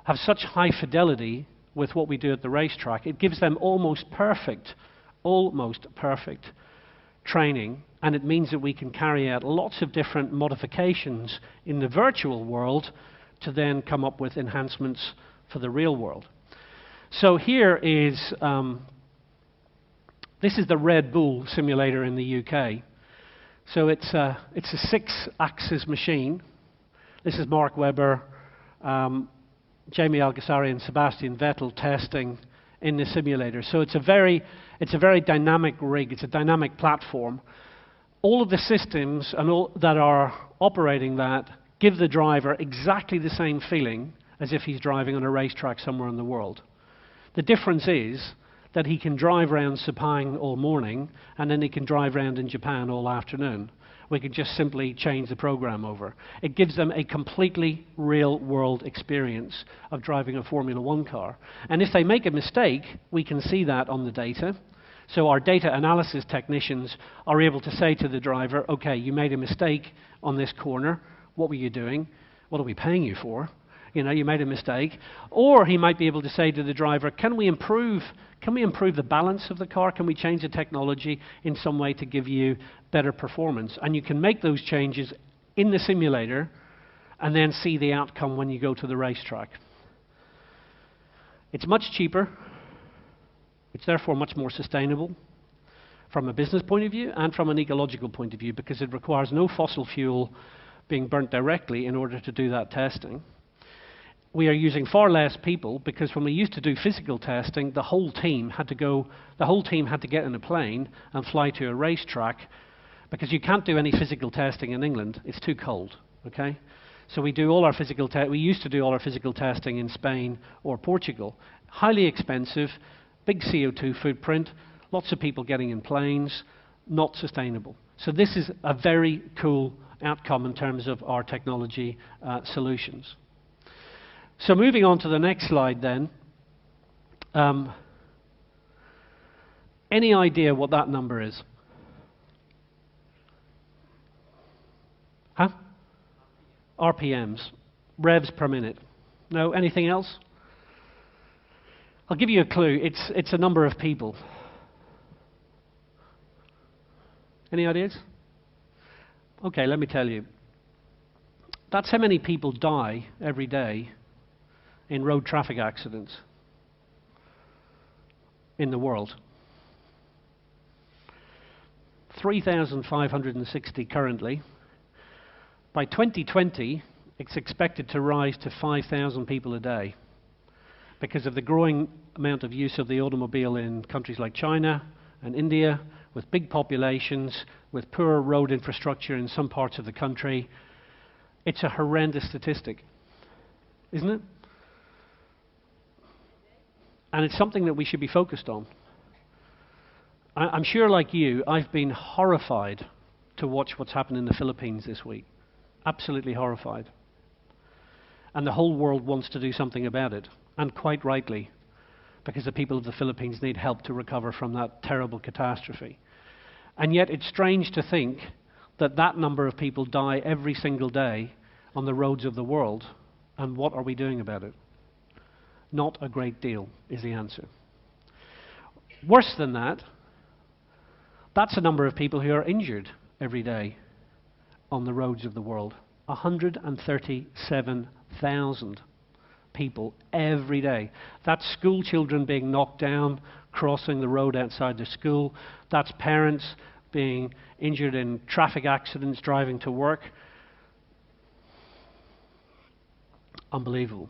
have such high fidelity with what we do at the racetrack. It gives them almost perfect training, and it means that we can carry out lots of different modifications in the virtual world to then come up with enhancements for the real world. So here is, this is the Red Bull simulator in the UK. So it's a 6-axis machine. This is Mark Webber, Jamie Alguersuari and Sebastian Vettel testing in the simulator. So it's a very dynamic rig. It's a dynamic platform. All of the systems and all that are operating that give the driver exactly the same feeling as if he's driving on a racetrack somewhere in the world. The difference is that he can drive around Sepang all morning, and then he can drive around in Japan all afternoon. We can just simply change the program over. It gives them a completely real-world experience of driving a Formula One car. And if they make a mistake, we can see that on the data. So our data analysis technicians are able to say to the driver, okay, you made a mistake on this corner. What were you doing? What are we paying you for? You know, you made a mistake. Or he might be able to say to the driver, can we improve the balance of the car? Can we change the technology in some way to give you better performance? And you can make those changes in the simulator and then see the outcome when you go to the racetrack. It's much cheaper. It's therefore much more sustainable from a business point of view and from an ecological point of view, because it requires no fossil fuel being burnt directly in order to do that testing. We are using far less people, because when we used to do physical testing, the whole team had to get in a plane and fly to a racetrack, because you can't do any physical testing in England. It's too cold, okay? So we do all our we used to do all our physical testing in Spain or Portugal. Highly expensive, big CO2 footprint, lots of people getting in planes, not sustainable. So this is a very cool outcome in terms of our technology solutions. So moving on to the next slide then. Any idea what that number is? Huh? RPMs, revs per minute. No, anything else? I'll give you a clue. It's a number of people. Any ideas? Okay, let me tell you. That's how many people die every day in road traffic accidents in the world. 3,560 currently. By 2020, it's expected to rise to 5,000 people a day because of the growing amount of use of the automobile in countries like China and India, with big populations, with poor road infrastructure in some parts of the country. It's a horrendous statistic, isn't it? And it's something that we should be focused on. I'm sure, like you, I've been horrified to watch what's happened in the Philippines this week. Absolutely horrified. And the whole world wants to do something about it, and quite rightly, because the people of the Philippines need help to recover from that terrible catastrophe. And yet it's strange to think that that number of people die every single day on the roads of the world. And what are we doing about it? Not a great deal is the answer. Worse than that, that's the number of people who are injured every day on the roads of the world. 137,000 people every day. That's school children being knocked down, crossing the road outside their school. That's parents being injured in traffic accidents, driving to work. Unbelievable.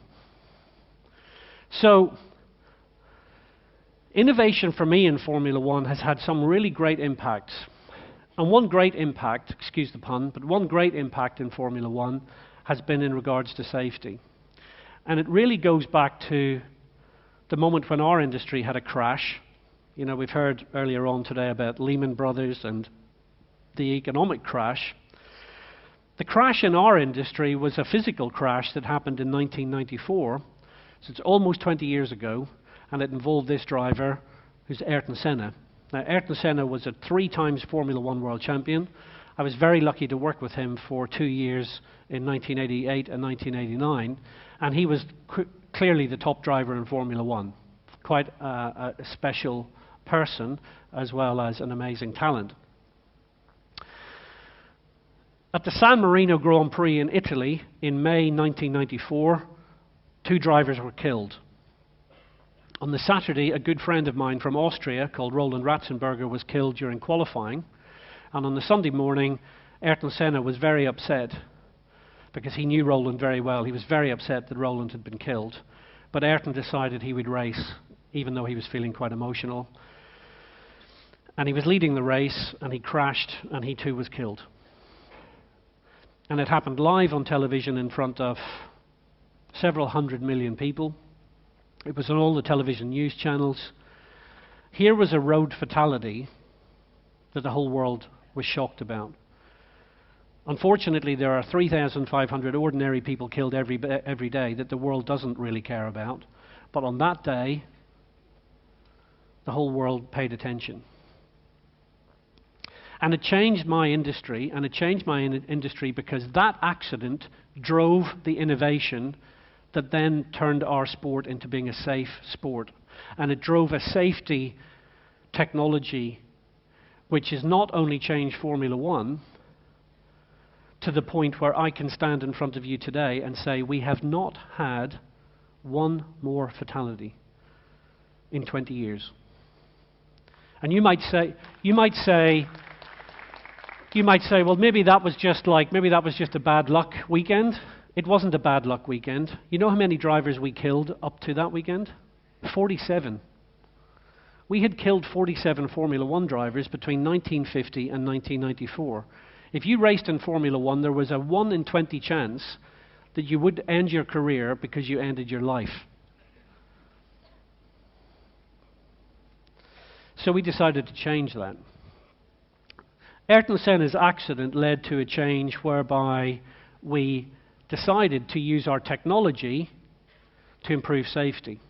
So, innovation for me in Formula One has had some really great impacts. And one great impact, excuse the pun, but one great impact in Formula One has been in regards to safety. And it really goes back to the moment when our industry had a crash. You know, we've heard earlier on today about Lehman Brothers and the economic crash. The crash in our industry was a physical crash that happened in 1994. So it's almost 20 years ago, and it involved this driver, who's Ayrton Senna. Now, Ayrton Senna was a 3-time Formula One world champion. I was very lucky to work with him for 2 years in 1988 and 1989, and he was clearly the top driver in Formula One. Quite a special person, as well as an amazing talent. At the San Marino Grand Prix in Italy in May 1994, 2 drivers were killed. On the Saturday, a good friend of mine from Austria called Roland Ratzenberger was killed during qualifying. And on the Sunday morning, Ayrton Senna was very upset because he knew Roland very well. He was very upset that Roland had been killed. But Ayrton decided he would race, even though he was feeling quite emotional. And he was leading the race, and he crashed, and he too was killed. And it happened live on television in front of several 100 million people. It was on all the television news channels. Here was a road fatality that the whole world was shocked about. Unfortunately, there are 3,500 ordinary people killed every day that the world doesn't really care about. But on that day, the whole world paid attention. And it changed my industry, because that accident drove the innovation that then turned our sport into being a safe sport. And it drove a safety technology which has not only changed Formula One to the point where I can stand in front of you today and say we have not had one more fatality in 20 years. And you might say, well, maybe that was just a bad luck weekend. It wasn't a bad luck weekend. You know how many drivers we killed up to that weekend? 47. We had killed 47 Formula One drivers between 1950 and 1994. If you raced in Formula One, there was a 1 in 20 chance that you would end your career because you ended your life. So we decided to change that. Ayrton Senna's accident led to a change whereby we decided to use our technology to improve safety.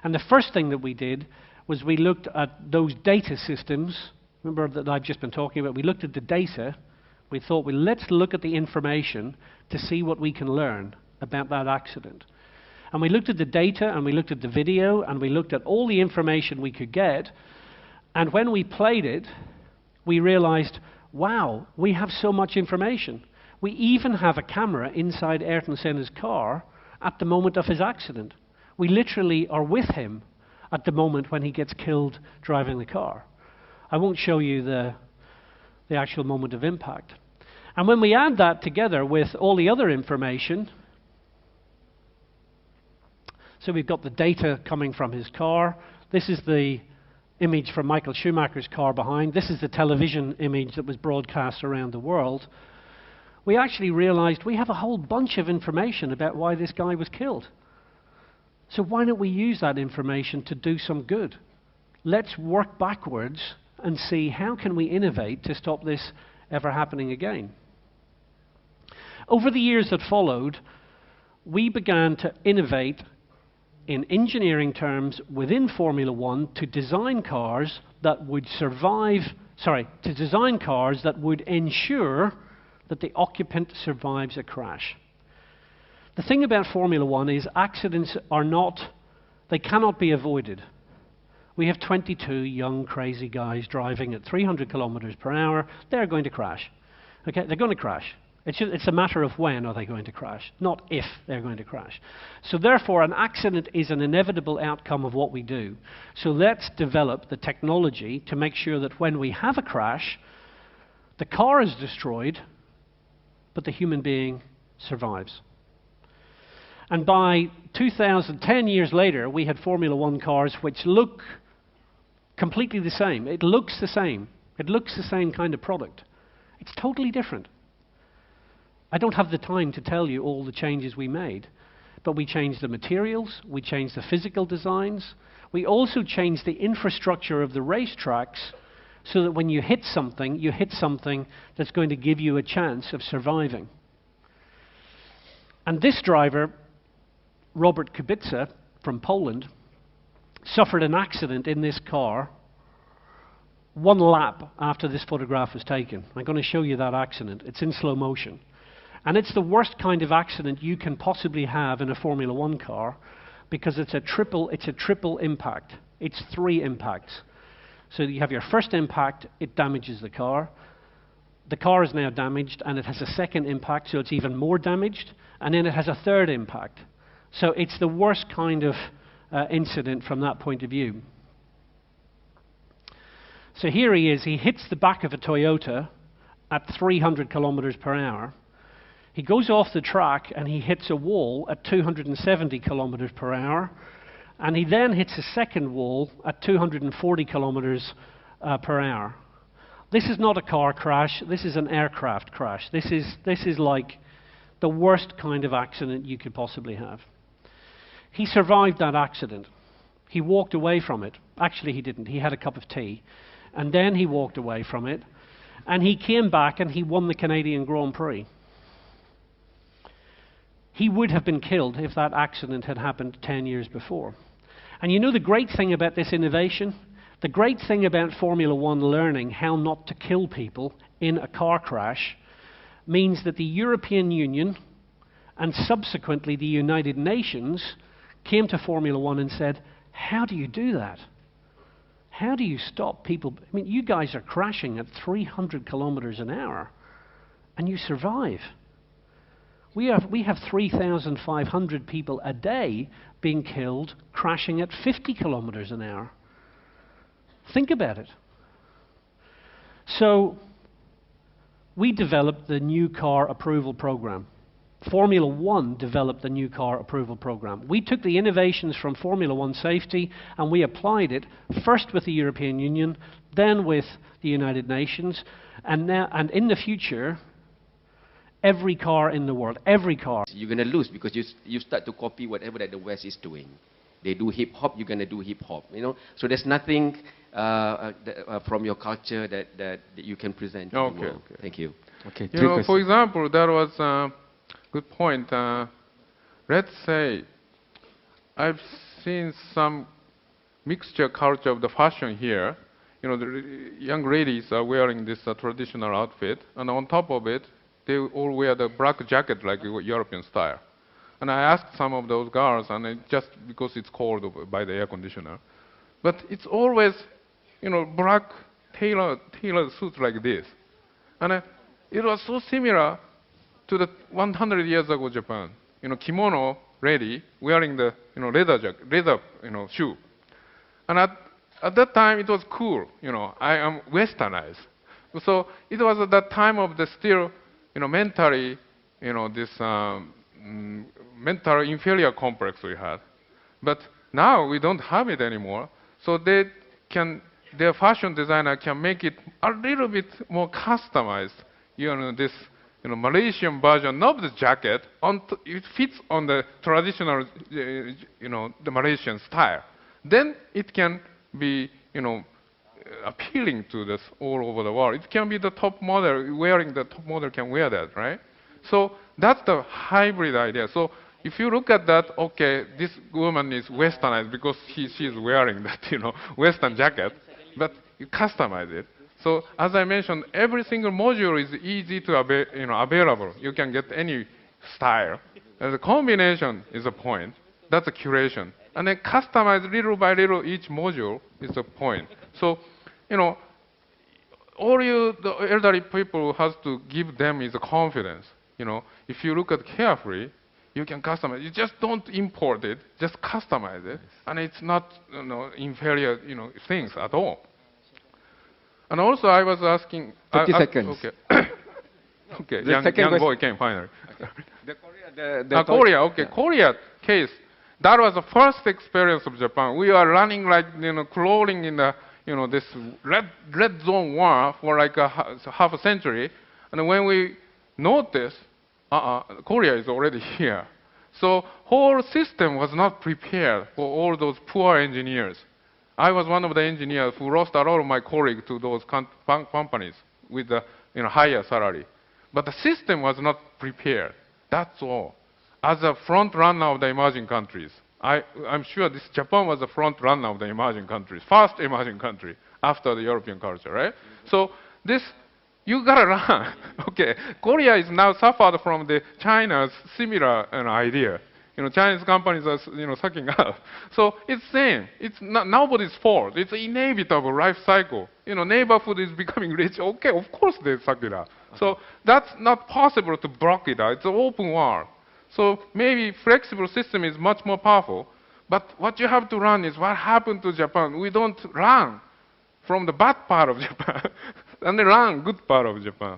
And the first thing that we did was we looked at those data systems, remember that I've just been talking about, we looked at the data, we thought, well, let's look at the information to see what we can learn about that accident. And we looked at the data, and we looked at the video, and we looked at all the information we could get, and when we played it, we realized, wow, we have so much information. We even have a camera inside Ayrton Senna's car at the moment of his accident. We literally are with him at the moment when he gets killed driving the car. I won't show you the actual moment of impact. And when we add that together with all the other information, so we've got the data coming from his car. This is the image from Michael Schumacher's car behind. This is the television image that was broadcast around the world. We actually realized we have a whole bunch of information about why this guy was killed. So why don't we use that information to do some good? Let's work backwards and see how can we innovate to stop this ever happening again. Over the years that followed, we began to innovate in engineering terms within Formula One to design cars that would survive to design cars that would ensure that the occupant survives a crash. The thing about Formula One is accidents are not, they cannot be avoided. We have 22 young, crazy guys driving at 300 kilometers per hour. They're going to crash. Okay, they're going to crash. It's a matter of when are they going to crash, not if they're going to crash. So therefore, an accident is an inevitable outcome of what we do. So let's develop the technology to make sure that when we have a crash, the car is destroyed, but the human being survives. And by 10 years later, we had Formula One cars which look completely the same. It looks the same. It looks the same kind of product. It's totally different. I don't have the time to tell you all the changes we made, but we changed the materials, we changed the physical designs, we also changed the infrastructure of the racetracks so that when you hit something that's going to give you a chance of surviving. And this driver, Robert Kubica from Poland, suffered an accident in this car 1 lap after this photograph was taken. I'm going to show you that accident. It's in slow motion. And it's the worst kind of accident you can possibly have in a Formula One car because it's a triple impact. It's 3 impacts. So you have your first impact, it damages the car. The car is now damaged and it has a second impact, so it's even more damaged. And then it has a third impact. So it's the worst kind of incident from that point of view. So here he is, he hits the back of a Toyota at 300 kilometers per hour. He goes off the track and he hits a wall at 270 kilometers per hour. And he then hits a second wall at 240 kilometers per hour. This is not a car crash, this is an aircraft crash. This is like the worst kind of accident you could possibly have. He survived that accident. He walked away from it. Actually, he didn't. He had a cup of tea. And then he walked away from it. And he came back and he won the Canadian Grand Prix. He would have been killed if that accident had happened 10 years before. And you know the great thing about this innovation? The great thing about Formula One learning how not to kill people in a car crash means that the European Union and subsequently the United Nations came to Formula One and said, how do you do that? How do you stop people? I mean, you guys are crashing at 300 kilometers an hour and you survive. We have 3,500 people a day being killed crashing at 50 kilometers an hour. Think about it. So we developed the new car approval program. Formula One developed the new car approval program. We took the innovations from Formula One safety and we applied it first with the European Union, then with the United Nations, and in the future, every car in the world, every car.
You're going to lose because you start to copy whatever that the West is doing. They do hip-hop, you're going to do hip-hop, you know. So there's nothing from your culture that you can present to the world. Okay. Thank you.
Okay. You know, for example, that was a good point. Let's say I've seen some mixture culture of the fashion here. You know, the young ladies are wearing this traditional outfit, and on top of it, they all wear the black jacket like European style. And I asked some of those girls, and just because it's cold by the air conditioner, but it's always, you know, black tailored suits like this. And it was so similar to the 100 years ago Japan. You know, kimono lady wearing the, you know, leather, you know, shoe. And at that time it was cool. You know, I am westernized. So it was at that time of the still, you know, mentally, you know, this mental inferior complex we had. But now we don't have it anymore. So their fashion designer can make it a little bit more customized. You know, this, you know, Malaysian version of the jacket, it fits on the traditional, you know, the Malaysian style. Then it can be, you know, appealing to this all over the world. It can be the top model, wearing the top model can wear that, right? So that's the hybrid idea. So if you look at that, okay, this woman is westernized because she is wearing that, you know, Western jacket, but you customize it. So as I mentioned, every single module is easy to available. You can get any style. And the combination is a point. That's a curation. And then customize little by little each module is a point. So, all the elderly people has to give them is a confidence. If you look at carefully, you can customize. You just don't import it, just customize it, and it's not inferior things at all. And also, I was asking.
30 seconds.
Okay. Okay.
The
young
second
boy came finally.
The Korea,
Korea. Okay. Korea case. That was the first experience of Japan. We are running like crawling in the this red zone war for like half a century, and when we noticed, Korea is already here. So whole system was not prepared for all those poor engineers. I was one of the engineers who lost a lot of my colleagues to those companies with the higher salary. But the system was not prepared. That's all. As a front runner of the emerging countries, I'm sure Japan was the front runner of the emerging countries, first emerging country after the European culture, right? So you gotta run. Okay, Korea is now suffered from the China's similar idea. Chinese companies are sucking up. So it's same. It's not nobody's fault. It's an inevitable life cycle. Neighborhood is becoming rich. Okay, of course they suck it up. So that's not possible to block it out. It's an open war. So maybe flexible system is much more powerful. But what you have to run is what happened to Japan. We don't run from the bad part of Japan, and they run good part of Japan.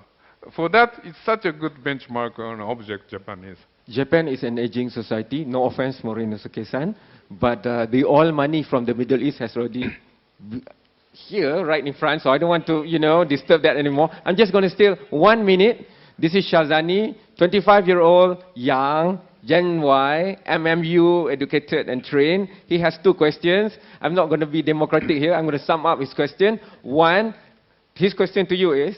For that, it's such a good benchmark on object Japan is.
Japan is an aging society. No offense, Morinosuke-san, but the oil money from the Middle East has already here, right in front. So I don't want to, disturb that anymore. I'm just going to steal 1 minute. This is Shazani, 25-year-old, young, Gen Y, MMU, educated and trained. He has 2 questions. I'm not going to be democratic here. I'm going to sum up his question. One, his question to you is,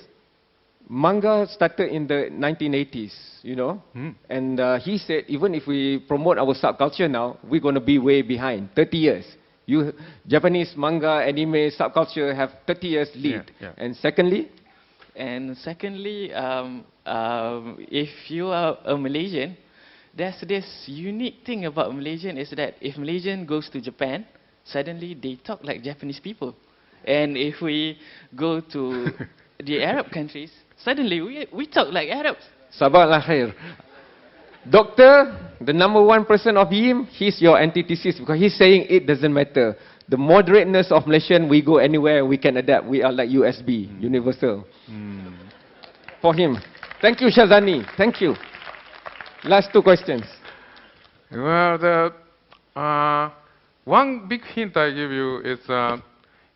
manga started in the 1980s, and he said, even if we promote our subculture now, we're going to be way behind, 30 years. Japanese manga, anime, subculture have 30 years lead.
Yeah.
And secondly,
if you are a Malaysian, there's this unique thing about Malaysian is that if Malaysian goes to Japan, suddenly they talk like Japanese people. And if we go to the Arab countries, suddenly we talk like Arabs.
Sabarlah khair. Doctor, the number 1 person of him, he's your antithesis because he's saying it doesn't matter. The moderateness of Malaysian, we go anywhere, we can adapt. We are like USB, universal. For him. Thank you, Shazani. Thank you. Last 2 questions.
Well, one big hint I give you is,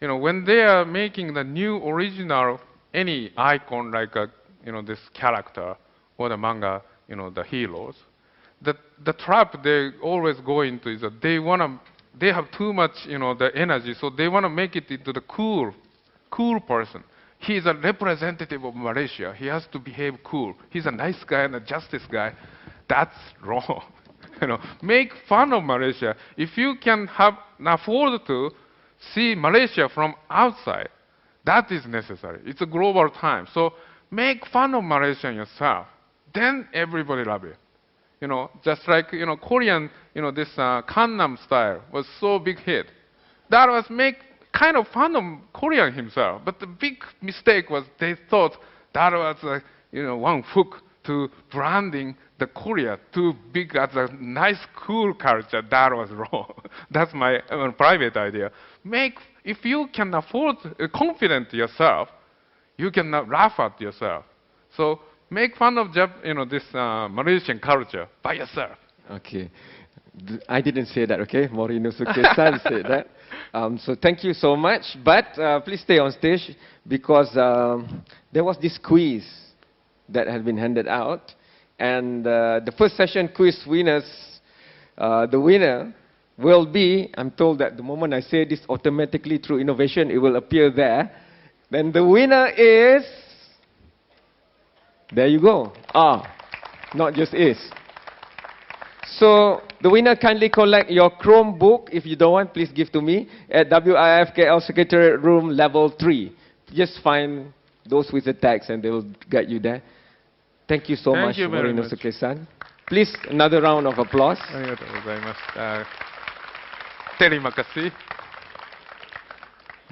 when they are making the new original, any icon like this character or the manga, the heroes, the trap they always go into is that they have too much, the energy, so they want to make it into the cool person. He is a representative of Malaysia. He has to behave cool. He's a nice guy and a justice guy. That's wrong. Make fun of Malaysia. If you can afford to see Malaysia from outside, that is necessary. It's a global time. So make fun of Malaysia yourself. Then everybody love it. Just like, Korean, this Gangnam Style was so big hit. That was make kind of fun of Korean himself. But the big mistake was they thought that was, one hook to branding the Korea too big as a nice, cool culture. That was wrong. That's my private idea. If you can afford confident yourself, you can laugh at yourself. So make fun of this Malaysian culture by yourself.
Okay. I didn't say that, okay? Morinosuke-san said that. So thank you so much. But please stay on stage because there was this quiz that has been handed out. And the first session quiz winners, the winner will be, I'm told that the moment I say this automatically through innovation, it will appear there. Then the winner is, there you go. Not just is. So the winner kindly collect your Chromebook. If you don't want, please give to me at WIF-KL Secretariat Room Level 3. just find those with the tags and they will guide you there. Thank you so much,
Thank you very much.
Morinosuke-san. Please, another round of applause.
ありがとうございました。テリマカシ。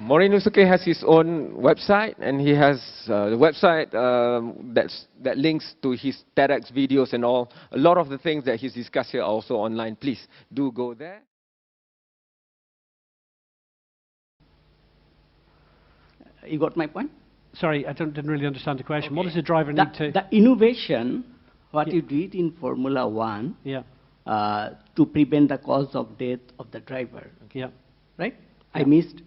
Morinosuke has his own website, and he has the website that links to his TEDx videos and all. A lot of the things that he's discussed here are also online. Please do go there.
You got my point?
Sorry, I didn't really understand the question. Okay. What does the driver need to...
The innovation, what you did in Formula One, to prevent the cause of death of the driver.
Yeah.
Right?
Yeah.
I missed...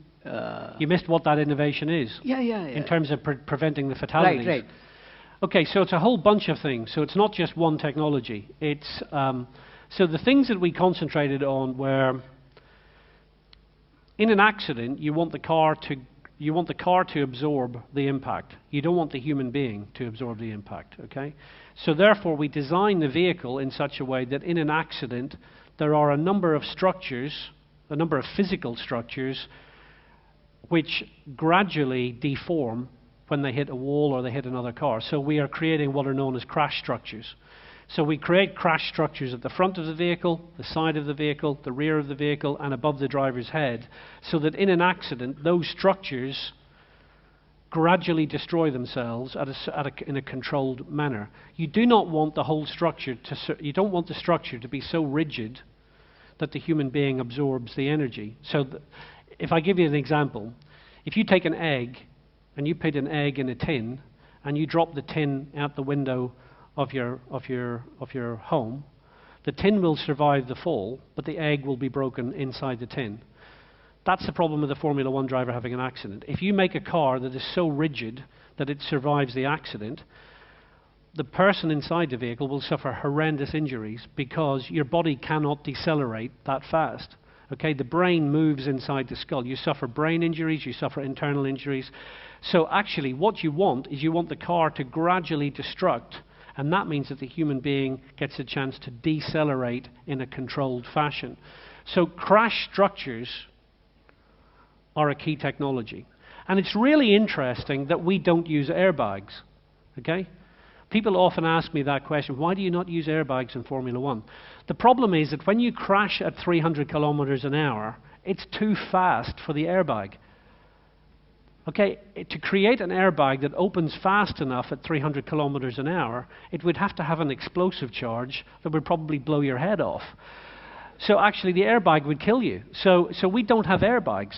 you missed what that innovation is?
Yeah.
In terms of preventing the fatalities?
Right.
Okay, so it's a whole bunch of things. So it's not just one technology. It's... so the things that we concentrated on were... In an accident, you want the car to absorb the impact. You don't want the human being to absorb the impact, okay? So therefore, we design the vehicle in such a way that in an accident, there are a number of structures, a number of physical structures, which gradually deform when they hit a wall or they hit another car. So we are creating what are known as crash structures. So we create crash structures at the front of the vehicle, the side of the vehicle, the rear of the vehicle, and above the driver's head, so that in an accident, those structures gradually destroy themselves in a controlled manner. You do not want the whole structure you don't want the structure to be so rigid that the human being absorbs the energy. So if I give you an example, if you take an egg and you put an egg in a tin and you drop the tin out the window of your home, the tin will survive the fall, but the egg will be broken inside the tin. That's the problem with a Formula One driver having an accident. If you make a car that is so rigid that it survives the accident, the person inside the vehicle will suffer horrendous injuries because your body cannot decelerate that fast. Okay, the brain moves inside the skull. You suffer brain injuries, you suffer internal injuries. So actually what you want is you want the car to gradually destruct, and that means that the human being gets a chance to decelerate in a controlled fashion. So crash structures are a key technology. And it's really interesting that we don't use airbags. Okay? People often ask me that question, why do you not use airbags in Formula One? The problem is that when you crash at 300 kilometers an hour, it's too fast for the airbag. Okay, to create an airbag that opens fast enough at 300 kilometers an hour, it would have to have an explosive charge that would probably blow your head off. So actually the airbag would kill you. So we don't have airbags.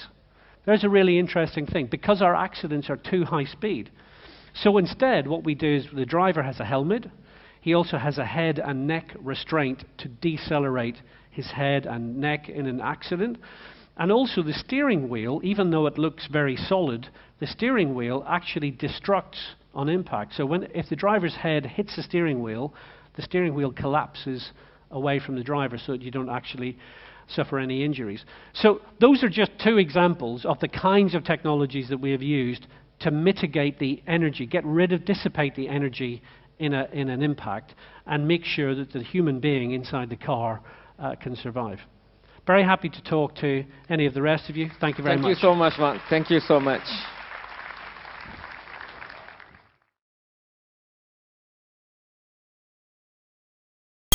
There's a really interesting thing, because our accidents are too high speed. So instead what we do is the driver has a helmet. He also has a head and neck restraint to decelerate his head and neck in an accident. And also the steering wheel, even though it looks very solid, the steering wheel actually destructs on impact. So if the driver's head hits the steering wheel collapses away from the driver so that you don't actually suffer any injuries. So those are just two examples of the kinds of technologies that we have used to mitigate the energy, dissipate the energy in an impact, and make sure that the human being inside the car can survive. Very happy to talk to any of the rest of you. Thank you very much.
Thank you so much, Mark. Thank you so much.